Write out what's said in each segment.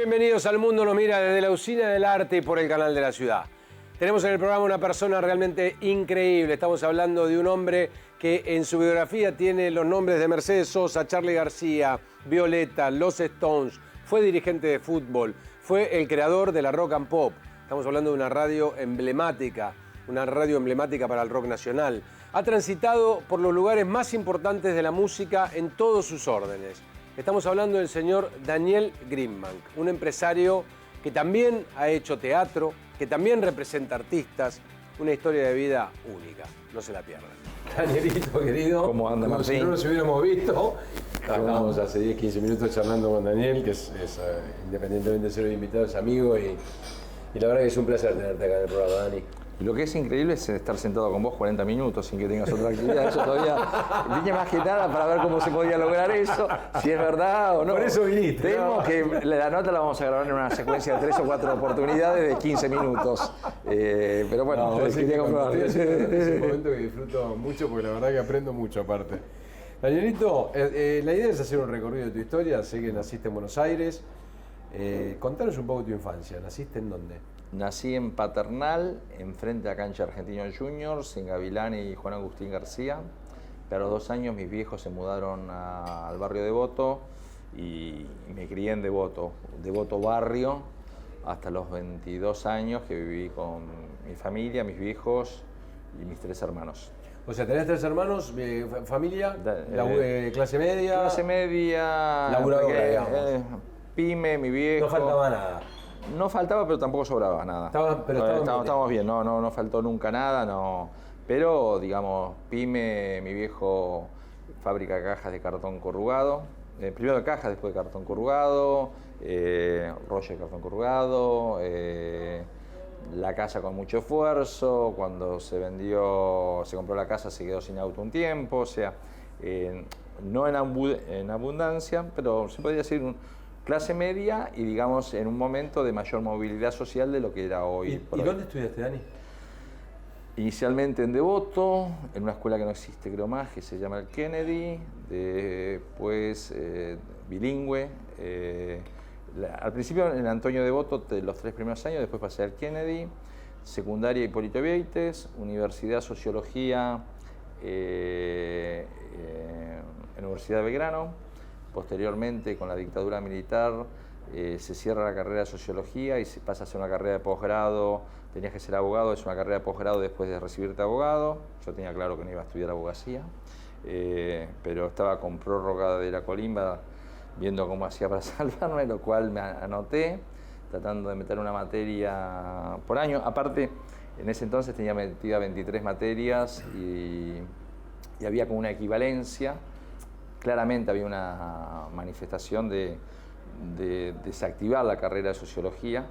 bienvenidos al Mundo Nos Mira desde la Usina del Arte y por el Canal de la Ciudad. Tenemos en el programa una persona realmente increíble. Estamos hablando de un hombre que en su biografía tiene los nombres de Mercedes Sosa, Charly García, Violeta, Los Stones, fue dirigente de fútbol, fue el creador de la Rock and Pop. Estamos hablando de una radio emblemática para el rock nacional. Ha transitado por los lugares más importantes de la música en todos sus órdenes. Estamos hablando del señor Daniel Grimbank, un empresario que también ha hecho teatro, que también representa artistas, una historia de vida única. No se la pierdan. Danielito, querido. ¿Cómo anda, como Martín? si no nos hubiéramos visto. Estábamos hace 10, 15 minutos charlando con Daniel, que es independientemente de ser un invitado, es amigo y la verdad que es un placer tenerte acá en el programa, Dani. Lo que es increíble es estar sentado con vos 40 minutos sin que tengas otra actividad. Eso todavía vine más que nada para ver cómo se podía lograr eso, si es verdad o no. Por eso viniste. Tenemos que la nota la vamos a grabar en una secuencia de 3 o 4 oportunidades de 15 minutos. Pero bueno, quería comprobar. Es un momento que disfruto mucho porque la verdad que aprendo mucho aparte. Danielito, la idea es hacer un recorrido de tu historia. Sé que naciste en Buenos Aires. Contanos un poco de tu infancia. ¿Naciste en dónde? Nací en Paternal, enfrente a Cancha Argentinos Juniors, en Gavilán y Juan Agustín García. Pero a los 2 años mis viejos se mudaron al barrio Devoto y me crié en Devoto barrio, hasta los 22 años que viví con mi familia, mis viejos y mis 3 hermanos. O sea, tenés 3 hermanos, familia, clase media. Clase media, laburadora, digamos. Pyme, mi viejo. No faltaba nada. No faltaba, pero tampoco sobraba nada. Estábamos bien, no faltó nunca nada, no. Pero, digamos, pyme, mi viejo, fábrica de cajas de cartón corrugado. Primero de cajas, después de cartón corrugado, rollo de cartón corrugado, la casa con mucho esfuerzo. Cuando se compró la casa, se quedó sin auto un tiempo. O sea, no en abundancia, pero se podría decir clase media y, digamos, en un momento de mayor movilidad social de lo que era hoy. ¿Y dónde estudiaste, Dani? Inicialmente en Devoto, en una escuela que no existe creo más, que se llama el Kennedy, después bilingüe. Al principio en Antonio Devoto los 3 primeros años, después pasé al Kennedy, secundaria Hipólito Vieites, universidad Sociología en Universidad de Belgrano. Posteriormente, con la dictadura militar, se cierra la carrera de Sociología y se pasa a ser una carrera de posgrado. Tenías que ser abogado, es una carrera de posgrado después de recibirte abogado. Yo tenía claro que no iba a estudiar abogacía, pero estaba con prórroga de la colimba, viendo cómo hacía para salvarme, lo cual me anoté, tratando de meter una materia por año. Aparte, en ese entonces tenía metida 23 materias y había como una equivalencia. Claramente había una manifestación de desactivar la carrera de Sociología.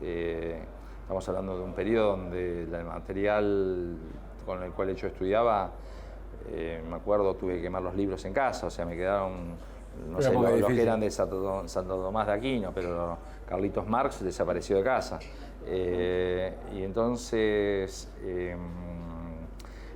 Estamos hablando de un periodo donde el material con el cual yo estudiaba, me acuerdo, tuve que quemar los libros en casa, o sea, me quedaron, no sé, los que eran de Santo Tomás de Aquino, pero Carlitos Marx desapareció de casa. Y entonces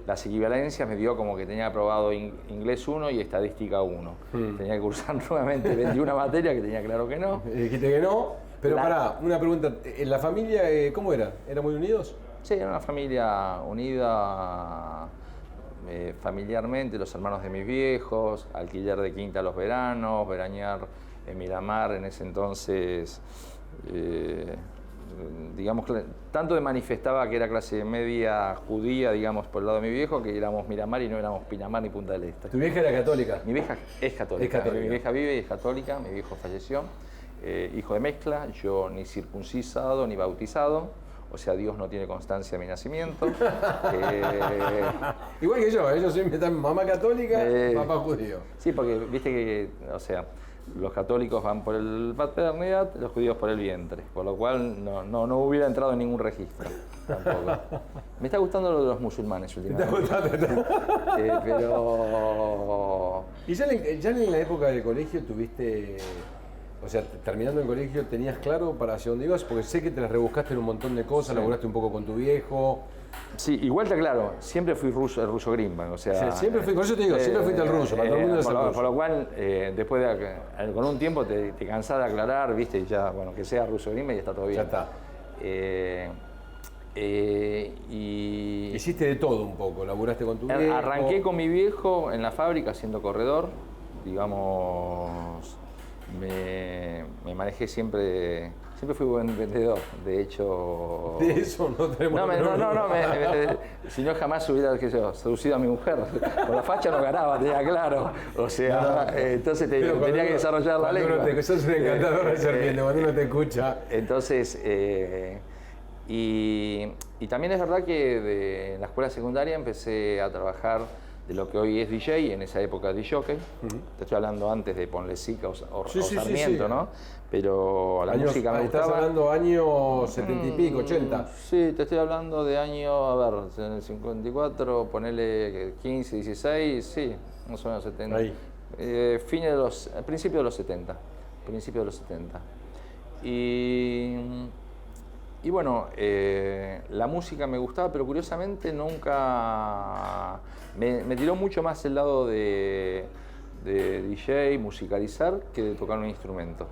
las equivalencias me dio como que tenía aprobado inglés 1 y estadística 1. Tenía que cursar nuevamente 21 materias, que tenía claro que no. Dijiste que no, pero pará, una pregunta. ¿En la familia cómo era? ¿Eran muy unidos? Sí, era una familia unida familiarmente, los hermanos de mis viejos, alquiler de quinta los veranos, veranear en Miramar en ese entonces. Digamos, tanto de manifestaba que era clase media judía, digamos, por el lado de mi viejo, que éramos Miramar y no éramos Pinamar ni Punta del Este. ¿Tu vieja era católica? Mi vieja es católica. Mi vieja vive y es católica, mi viejo falleció. Hijo de mezcla, yo ni circuncisado ni bautizado, o sea, Dios no tiene constancia de mi nacimiento. Igual que yo siempre están mamá católica, papá judío. Sí, porque viste que, o sea, los católicos van por la paternidad, los judíos por el vientre, por lo cual no hubiera entrado en ningún registro tampoco. Me está gustando lo de los musulmanes últimamente. ¿Te está gustando? Pero... ¿Y ya en la época del colegio tuviste O sea, terminando el colegio, ¿tenías claro para hacia dónde ibas? Porque sé que te las rebuscaste en un montón de cosas, laburaste un poco con tu viejo. Sí, igual está claro, siempre fui ruso, el ruso Greenbank, o sea... Sí, siempre fui, por eso te digo, siempre fuiste el ruso, para todo el mundo es el ruso. Por lo cual, después de, con un tiempo te cansás de aclarar, viste, y ya, bueno, que sea ruso Greenbank y está todo bien. Ya está. Y hiciste de todo un poco, laburaste con tu viejo. Arranqué con mi viejo en la fábrica siendo corredor, digamos, me manejé siempre fui buen vendedor, de hecho... De eso no tenemos... Si no jamás hubiera seducido a mi mujer, con la facha no ganaba, tenía claro, o sea, entonces tenía que desarrollar la lengua. Sos un encantador de serpiente, cuando uno te escucha. Entonces, y también es verdad que en la escuela secundaria empecé a trabajar de lo que hoy es DJ, en esa época DJ. Te estoy hablando antes de Ponle Sica o Sarmiento, ¿no? Pero la música me gustaba. ¿Estás hablando años 70 y pico, 80? Sí, te estoy hablando de años, a ver, en el 54, ponele 15, 16, sí, más o menos 70. Ahí. Principios de los 70. Principios de los 70. Y bueno, la música me gustaba, pero curiosamente nunca... Me tiró mucho más el lado de DJ, musicalizar, que de tocar un instrumento.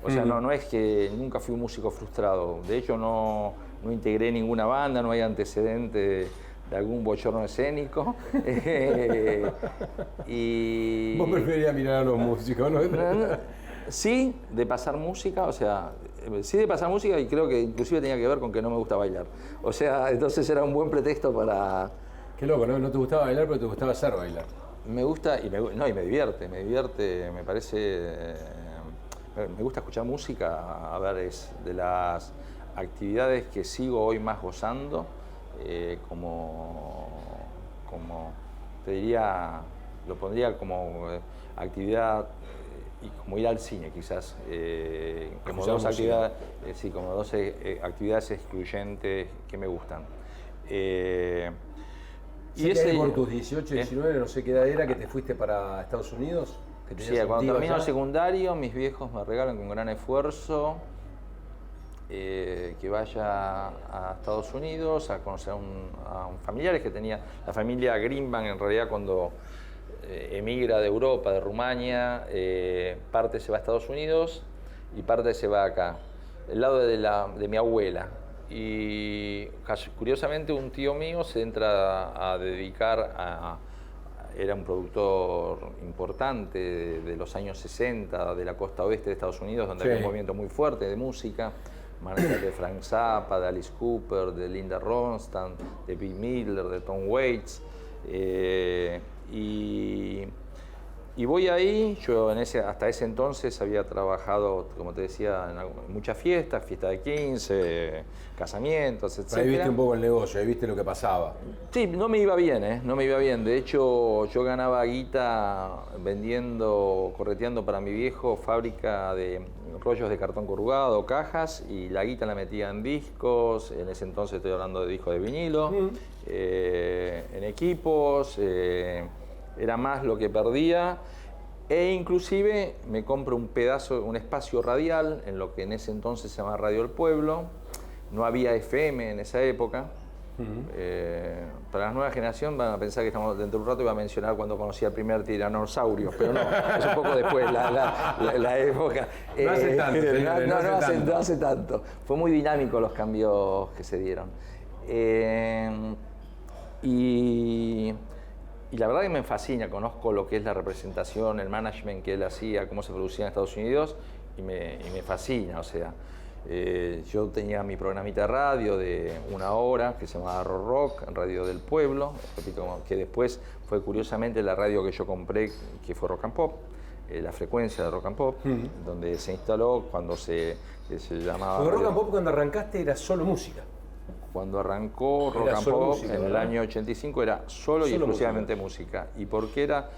O sea, no es que nunca fui un músico frustrado. De hecho, no integré ninguna banda, no hay antecedente de algún bochorno escénico. Y... Vos preferías mirar a los músicos, ¿no? Sí, de pasar música, o sea, sí de pasar música, y creo que inclusive tenía que ver con que no me gusta bailar. O sea, entonces era un buen pretexto para... Qué loco, ¿no? No te gustaba bailar, pero te gustaba hacer bailar. Me gusta y me divierte, me parece... Me gusta escuchar música, a ver, es de las actividades que sigo hoy más gozando, como te diría, lo pondría como actividad... y como ir al cine quizás, como dos actividades, actividades excluyentes que me gustan. Y ese por tus 18, 19, no sé qué edad era, que te fuiste para Estados Unidos. Sí, cuando termino el secundario, mis viejos me regalan con gran esfuerzo que vaya a Estados Unidos a conocer a familiares que tenía. La familia Greenbank, en realidad, cuando emigra de Europa, de Rumania, parte se va a Estados Unidos y parte se va acá, el lado de mi abuela. Y curiosamente un tío mío se entra a dedicar era un productor importante de los años 60 de la costa oeste de Estados Unidos, donde había un movimiento muy fuerte de música, de Frank Zappa, de Alice Cooper, de Linda Ronstadt, de Bill Miller, de Tom Waits. Y voy ahí, yo hasta ese entonces había trabajado, como te decía, en muchas fiestas de 15, casamientos, etc. Ahí viste un poco el negocio, ahí viste lo que pasaba. Sí, no me iba bien, no me iba bien. De hecho, yo ganaba guita correteando para mi viejo fábrica de rollos de cartón corrugado, cajas, y la guita la metía en discos, en ese entonces estoy hablando de discos de vinilo, en equipos, era más lo que perdía, e inclusive me compro un espacio radial en lo que en ese entonces se llamaba Radio El Pueblo. No había FM en esa época. Para la nueva generación van a pensar que estamos dentro de un rato, iba a mencionar cuando conocí al primer tiranosaurio, pero no, es un poco después la época. No hace tanto, señores, no hace tanto. Fue muy dinámico los cambios que se dieron. Y la verdad que me fascina, conozco lo que es la representación, el management que él hacía, cómo se producía en Estados Unidos, y me fascina, o sea, yo tenía mi programita de radio de 1 hora que se llamaba Rock, Radio del Pueblo, que después fue curiosamente la radio que yo compré, que fue Rock and Pop, la frecuencia de Rock and Pop, donde se instaló cuando se llamaba... Porque Rock and Pop cuando arrancaste era solo música. Cuando arrancó Rock and Pop música, en el año 85 era solo y exclusivamente música. ¿Y por qué era?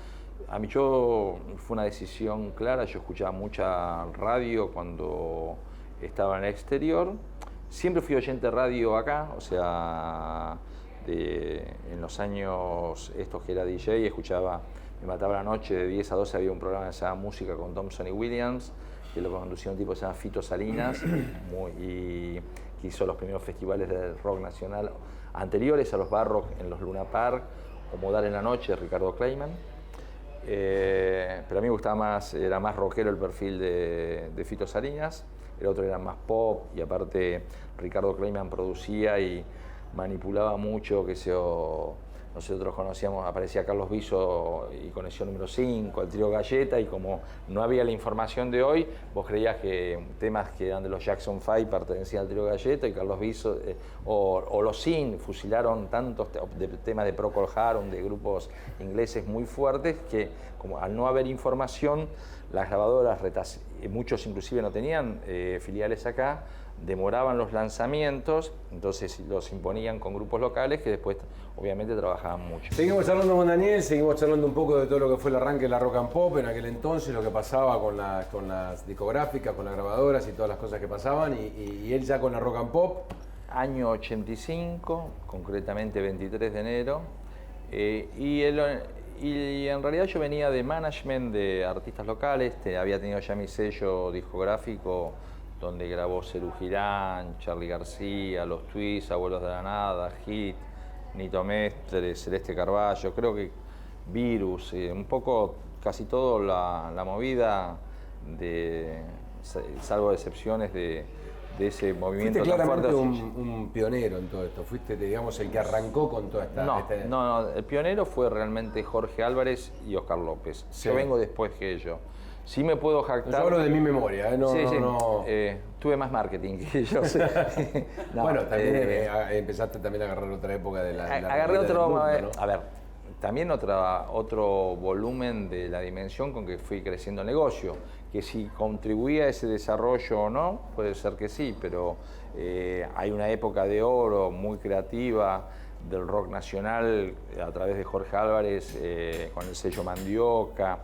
Fue una decisión clara, yo escuchaba mucha radio cuando estaba en el exterior. Siempre fui oyente de radio acá, o sea, en los años estos que era DJ, me mataba la noche, de 10 a 12 había un programa que se llamaba Música con Thompson y Williams, que lo conducía un tipo que se llama Fito Salinas, y que hizo los primeros festivales del rock nacional anteriores a los Barrock en los Luna Park, o Modal en la Noche, Ricardo Kleiman. Pero a mí me gustaba más, era más rockero el perfil de Fito Salinas, el otro era más pop, y aparte Ricardo Kleiman producía y manipulaba mucho, que nosotros conocíamos, aparecía Carlos Viso y Conexión número 5, el trío Galleta, y como no había la información de hoy, vos creías que temas que eran de los Jackson 5 pertenecían al trío Galleta, y Carlos Viso, o los Sin, fusilaron tantos temas de Procol Harum, de grupos ingleses muy fuertes, que como al no haber información, las grabadoras, muchos inclusive no tenían filiales acá, demoraban los lanzamientos, entonces los imponían con grupos locales que después obviamente trabajaban mucho. Seguimos charlando con Daniel, seguimos charlando un poco de todo lo que fue el arranque de la rock and pop en aquel entonces, lo que pasaba con las discográficas, con las grabadoras y todas las cosas que pasaban, y él ya con la rock and pop. Año 85, concretamente 23 de enero, y en realidad yo venía de management de artistas locales, había tenido ya mi sello discográfico donde grabó Serú Girán, Charly García, Los Twists, Abuelos de la Nada, Hit, Nito Mestre, Celeste Carballo, creo que Virus, un poco casi todo la movida, salvo excepciones de ese movimiento. Fuiste tan claramente fuerte. un pionero en todo esto, fuiste, digamos, el que arrancó con toda esta... No, el pionero fue realmente Jorge Álvarez y Oscar López. Sí. Yo vengo después que ellos. Sí me puedo jactar. Yo hablo de mi memoria, ¿eh? Sí. Tuve más marketing que ellos. Bueno, también empezaste también a agarrar otra época de la agarré otro, mundo, ¿no? A ver, también otro volumen de la dimensión con que fui creciendo el negocio, que si contribuía a ese desarrollo o no, puede ser que sí, pero hay una época de oro muy creativa del rock nacional a través de Jorge Álvarez, con el sello Mandioca,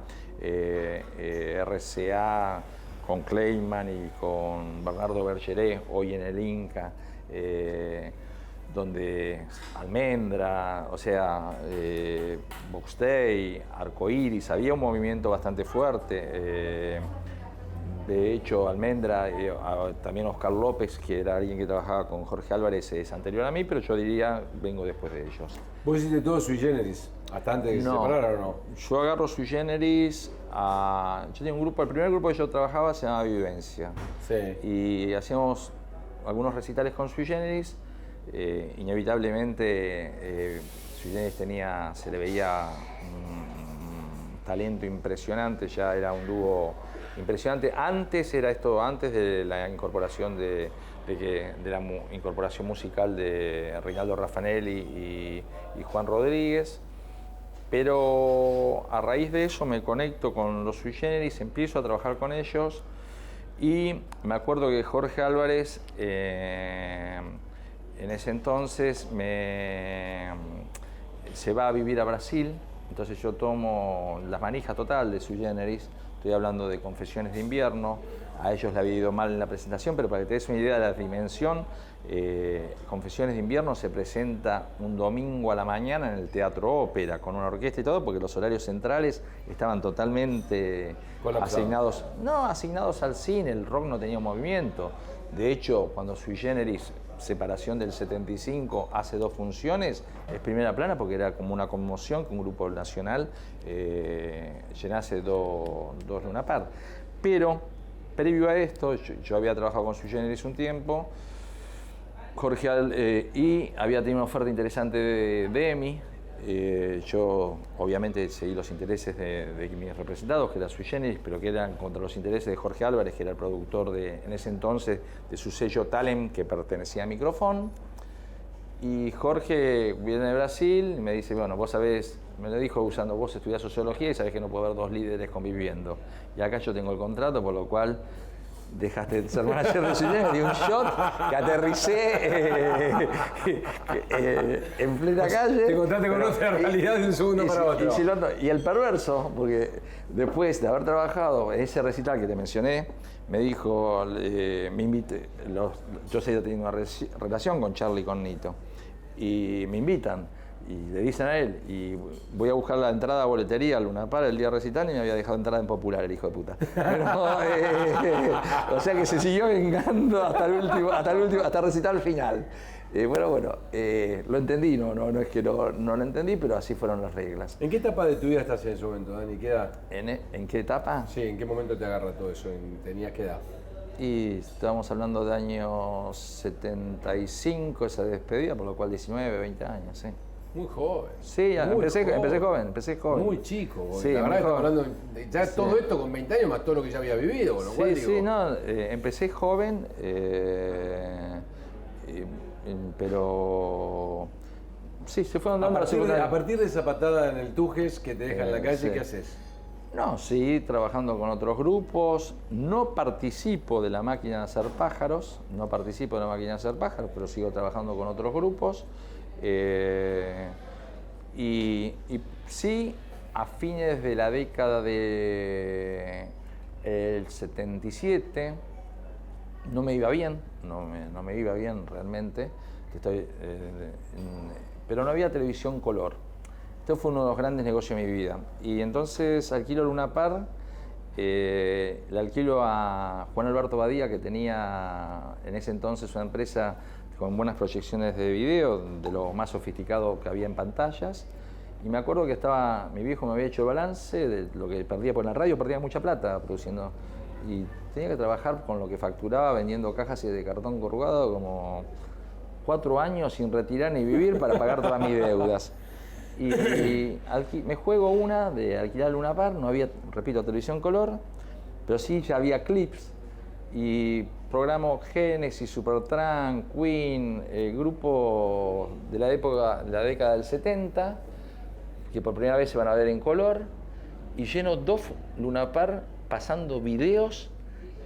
RCA, con Kleiman y con Bernardo Bergeré, hoy en el Inca, donde Almendra, o sea, Box Day, Arcoiris, había un movimiento bastante fuerte. De hecho, Almendra, también Oscar López, que era alguien que trabajaba con Jorge Álvarez, es anterior a mí, pero yo diría, vengo después de ellos. ¿Vos hiciste todo sui generis, hasta antes de que se separaran o no? Yo agarro sui generis, yo tenía un grupo, el primer grupo que yo trabajaba se llamaba Vivencia. Sí. Y hacíamos algunos recitales con sui generis, inevitablemente sui generis se le veía un talento impresionante, ya era un dúo impresionante. Antes de la incorporación de la incorporación musical de Reinaldo Raffanelli y Juan Rodríguez, pero a raíz de eso me conecto con los sui generis, empiezo a trabajar con ellos, y me acuerdo que Jorge Álvarez en ese entonces se va a vivir a Brasil, entonces yo tomo la manija total de sui generis. Estoy hablando de Confesiones de Invierno, a ellos le había ido mal en la presentación, pero para que te des una idea de la dimensión, Confesiones de Invierno se presenta un domingo a la mañana en el Teatro Ópera, con una orquesta y todo, porque los horarios centrales estaban totalmente asignados al cine, el rock no tenía movimiento. De hecho, cuando Sui Generis, separación del 75, hace 2 funciones, es primera plana porque era como una conmoción que un grupo nacional llenase dos Luna Park. Pero, previo a esto, yo había trabajado con Sui Generis un tiempo, Jorge, y había tenido una oferta interesante de EMI. Yo obviamente seguí los intereses de mis representados, que era Sui Generis, pero que eran contra los intereses de Jorge Álvarez, que era el productor en ese entonces de su sello Talent, que pertenecía a Microfón. Y Jorge viene de Brasil y me dice, bueno, vos sabés, me lo dijo usando, vos estudiás sociología y sabés que no puede haber 2 líderes conviviendo. Y acá yo tengo el contrato, por lo cual dejaste de ser manager de Sui Generis, di un shot que aterricé en plena calle. Te encontraste con otra realidad de un segundo para otro. Y el perverso, porque después de haber trabajado en ese recital que te mencioné, me dijo, me invité, yo seguía teniendo una relación con Charly y con Nito, y me invitan. y le dicen a él, y voy a buscar la entrada a boletería al Luna Park el día recital y me había dejado entrada en Popular, el hijo de puta. Pero, o sea que se siguió vengando hasta el recital final. Bueno, lo entendí, no es que no lo entendí, pero así fueron las reglas. ¿En qué etapa de tu vida estás en ese momento, Dani? ¿Qué edad? ¿En qué etapa? Sí, ¿en qué momento te agarra todo eso? ¿Tenías qué edad? Y estábamos hablando de año 75, esa despedida, por lo cual 19, 20 años, sí. Muy joven. Sí, empecé joven. Muy chico. Sí, la verdad estamos hablando de ya sí. Todo esto con 20 años más todo lo que ya había vivido, con lo cual digo... Sí, no, empecé joven, pero sí, se fueron dando a partir de esa patada en el Tujes que te deja en la calle, sí. ¿Qué haces? No, sí, trabajando con otros grupos. No participo de la máquina de hacer pájaros, pero sigo trabajando con otros grupos. Y sí, a fines de la década del 77, no me iba bien, no me iba bien realmente, pero no había televisión color. Este fue uno de los grandes negocios de mi vida. Y entonces alquilo Luna Park, le alquilo a Juan Alberto Badía, que tenía en ese entonces una empresa con buenas proyecciones de video, de lo más sofisticado que había en pantallas. Y me acuerdo que mi viejo me había hecho el balance de lo que perdía por la radio, perdía mucha plata produciendo. Y tenía que trabajar con lo que facturaba vendiendo cajas de cartón corrugado como 4 años sin retirar ni vivir para pagar todas mis deudas. Y me juego una de alquilar Luna Park, no había, repito, televisión color, pero sí ya había clips y programo Genesis, Supertramp, Queen, grupos de la década del 70, que por primera vez se van a ver en color, y lleno 2 Luna Park pasando videos.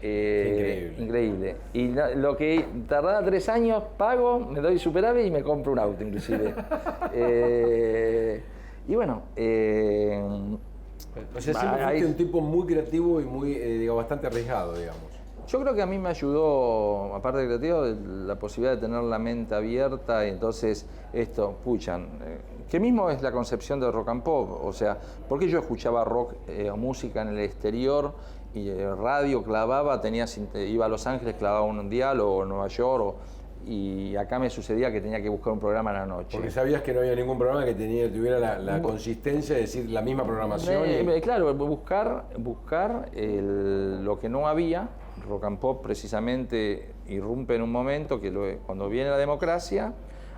Increíble. Y lo que tardaba 3 años, pago, me doy superávit y me compro un auto, inclusive. Y bueno. O sea, siempre fuiste un tipo muy creativo y muy, bastante arriesgado, digamos. Yo creo que a mí me ayudó, aparte de creativo, la posibilidad de tener la mente abierta y entonces que mismo es la concepción de rock and pop. O sea, porque yo escuchaba rock o música en el exterior y radio clavaba, iba a Los Ángeles, clavaba un dial o Nueva York, y acá me sucedía que tenía que buscar un programa a la noche. Porque sabías que no había ningún programa que tuviera la consistencia de decir la misma programación. Claro, buscar lo que no había. Rock and Pop precisamente irrumpe en un momento que cuando viene la democracia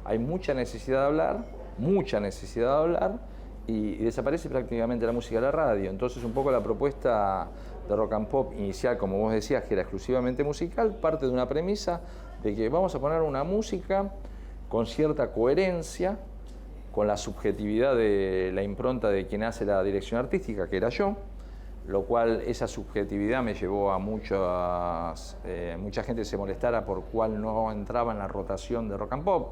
hay mucha necesidad de hablar y desaparece prácticamente la música de la radio. Entonces un poco la propuesta de Rock and Pop inicial, como vos decías, que era exclusivamente musical, parte de una premisa de que vamos a poner una música con cierta coherencia, con la subjetividad de la impronta de quien hace la dirección artística, que era yo, lo cual esa subjetividad me llevó a mucha gente se molestara por cuál no entraba en la rotación de Rock and Pop.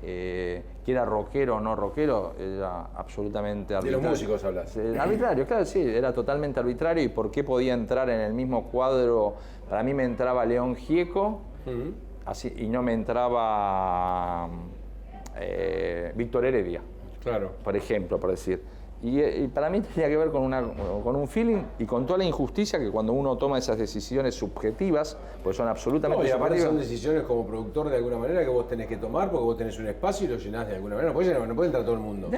Que era rockero o no rockero, era absolutamente arbitrario. De los músicos hablas. Arbitrario, claro, sí, era totalmente arbitrario. ¿Y por qué podía entrar en el mismo cuadro? Para mí me entraba León Gieco, así, y no me entraba Víctor Heredia, claro, por ejemplo, por decir. Y para mí tenía que ver con un feeling y con toda la injusticia que cuando uno toma esas decisiones subjetivas, pues son absolutamente y aparte subjetivas. son decisiones como productor de alguna manera que vos tenés que tomar porque vos tenés un espacio y lo llenás de alguna manera. No puede entrar todo el mundo.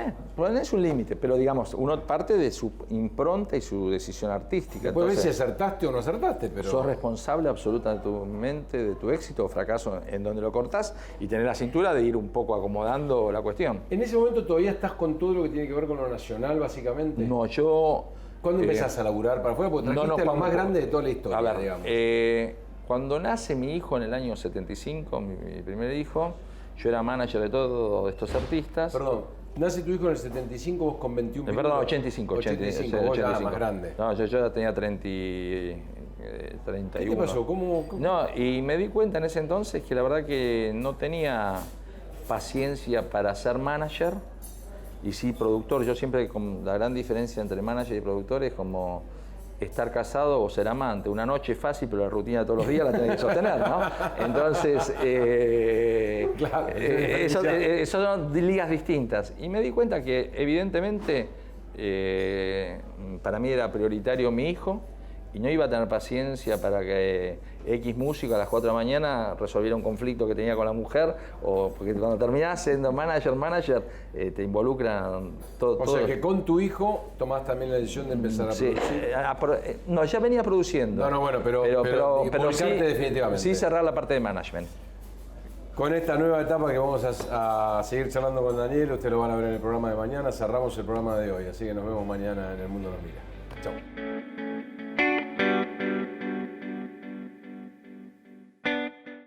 Es un límite, pero digamos, uno parte de su impronta y su decisión artística. Puedes ver si acertaste o no acertaste, pero... Sos responsable absoluta de tu mente, de tu éxito o fracaso en donde lo cortás y tenés la cintura de ir un poco acomodando la cuestión. ¿En ese momento todavía estás con todo lo que tiene que ver con lo nacional, básicamente? No, yo... ¿Cuándo empezás a laburar para afuera? Porque trajiste lo más grande de toda la historia, a ver, digamos. Cuando nace mi hijo en el año 75, mi primer hijo, yo era manager de todos estos artistas. Perdón, nace tu hijo en el 75, vos con 21 Perdón, 85. Vos ya más grande. No, yo ya tenía 31. ¿Qué te pasó? ¿Cómo? No, y me di cuenta en ese entonces que la verdad que no tenía paciencia para ser manager y sí productor. Yo siempre, la gran diferencia entre manager y productor es como estar casado o ser amante. Una noche es fácil, pero la rutina de todos los días la tenés que sostener, ¿no? Entonces, Claro, eso son ligas distintas. Y me di cuenta que, evidentemente, para mí era prioritario mi hijo, y no iba a tener paciencia para que X músico a las 4 de la mañana resolviera un conflicto que tenía con la mujer, o porque cuando terminás siendo manager, te involucran todo. O sea que con tu hijo tomás también la decisión de empezar a producir. No, ya venía produciendo. No, bueno, pero sí, definitivamente. Sí cerrar la parte de management. Con esta nueva etapa que vamos a seguir charlando con Daniel, ustedes lo van a ver en el programa de mañana, cerramos el programa de hoy, así que nos vemos mañana en El Mundo Nos Mira. Chau.